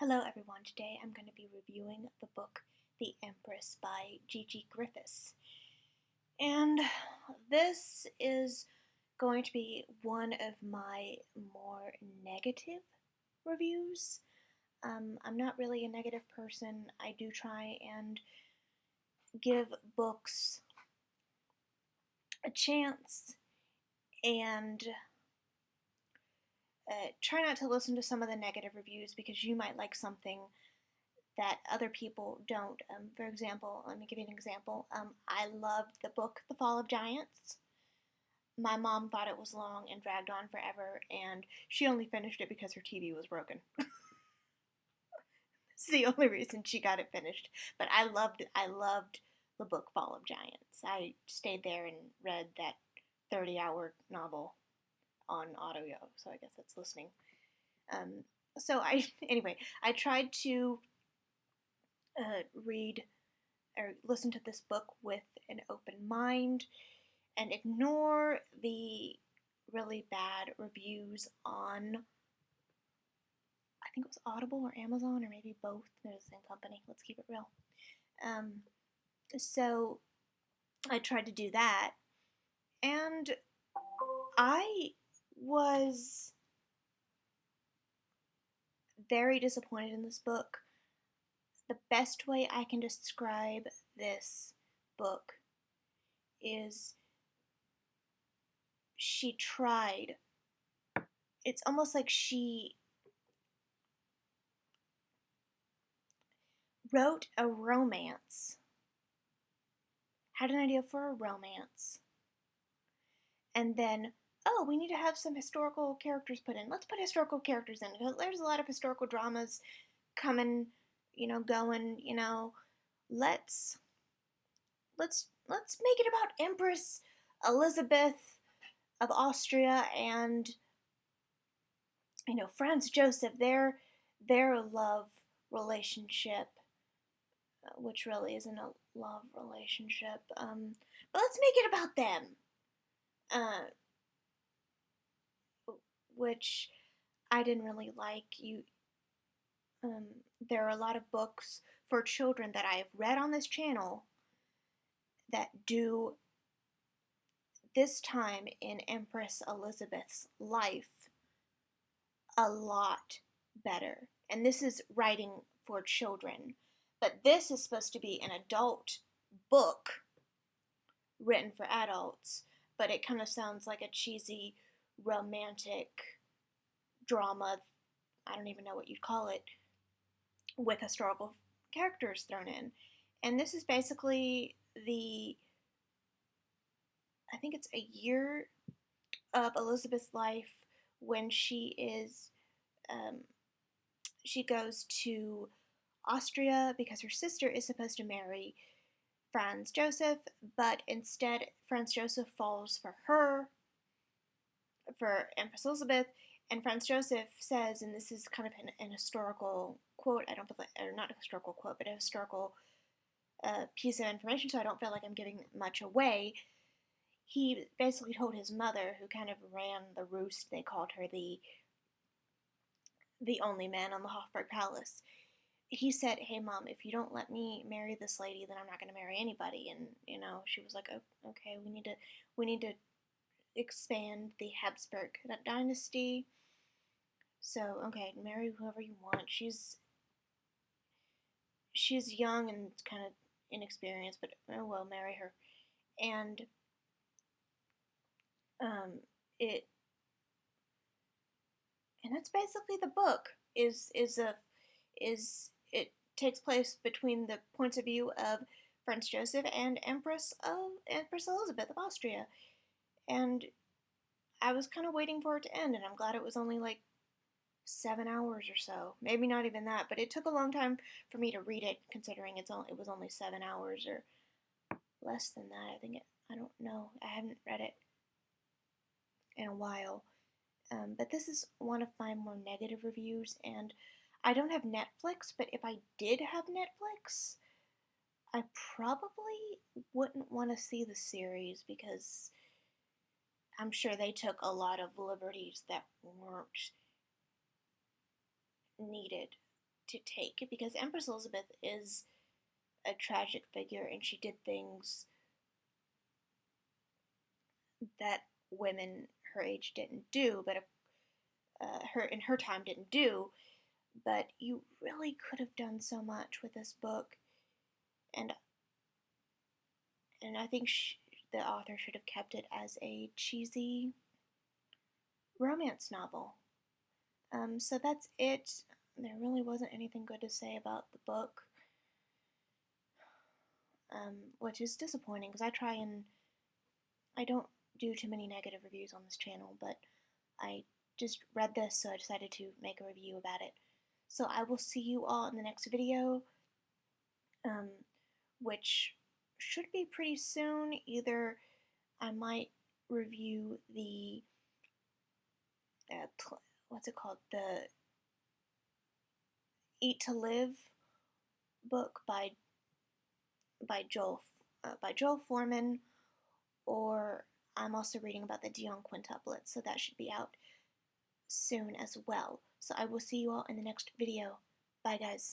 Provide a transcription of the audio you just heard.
Hello everyone, today I'm going to be reviewing the book The Empress by GiGi Grifis. And this is going to be one of my more negative reviews. I'm not really a negative person. I do try and give books a chance and try not to listen to some of the negative reviews because you might like something that other people don't. For example, let me give you an example. I loved the book The Fall of Giants. My mom thought it was long and dragged on forever, and she only finished it because her TV was broken. It's the only reason she got it finished. But I loved the book Fall of Giants. I stayed there and read that 30-hour novel on audio, so I guess that's listening. Anyway, I tried to read or listen to this book with an open mind and ignore the really bad reviews on, I think it was Audible or Amazon or maybe both. They're the same company. Let's keep it real. So I tried to do that, and I was very disappointed in this book. The best way I can describe this book is she tried. It's almost like she wrote a romance, had an idea for a romance, and then, oh, we need to have some historical characters put in. Let's put historical characters in. There's a lot of historical dramas coming, going, let's make it about Empress Elizabeth of Austria and Franz Joseph, their love relationship, which really isn't a love relationship. But let's make it about them. Which I didn't really like. There are a lot of books for children that I have read on this channel that do this time in Empress Elizabeth's life a lot better. And this is writing for children. But this is supposed to be an adult book written for adults, but it kind of sounds like a cheesy romantic drama, I don't even know what you'd call it, with historical characters thrown in. And this is basically I think it's a year of Elizabeth's life when she goes to Austria because her sister is supposed to marry Franz Joseph, but instead Franz Joseph falls for her, for Empress Elizabeth, and Franz Joseph says, and this is kind of an historical quote, I don't feel like, or not a historical quote, but a historical piece of information, so I don't feel like I'm giving much away. He basically told his mother, who kind of ran the roost, they called her the only man on the Hofburg Palace. He said, "Hey mom, if you don't let me marry this lady, then I'm not going to marry anybody." And she was like, "Oh, okay, we need to expand the Habsburg dynasty. So okay, marry whoever you want. She's young and kind of inexperienced, but oh well, marry her." And it and that's basically the book. It takes place between the points of view of Franz Joseph and Empress Elizabeth of Austria, and I was kind of waiting for it to end, and I'm glad it was only like 7 hours or so. Maybe not even that, but it took a long time for me to read it, considering it was only 7 hours or less than that. I don't know. I haven't read it in a while. But this is one of my more negative reviews, and I don't have Netflix, but if I did have Netflix, I probably wouldn't want to see the series because I'm sure they took a lot of liberties that weren't needed. to take, because Empress Elizabeth is a tragic figure and she did things that women her age didn't do, but her in her time didn't do. But you really could have done so much with this book, and I think the author should have kept it as a cheesy romance novel. So that's it. There really wasn't anything good to say about the book, which is disappointing because I don't do too many negative reviews on this channel, but I just read this, so I decided to make a review about it. So I will see you all in the next video, um, which should be pretty soon. Either I might review the, what's it called? The Eat to Live book by Joel Foreman, or I'm also reading about the Dion quintuplets, so that should be out soon as well. So I will see you all in the next video. Bye, guys.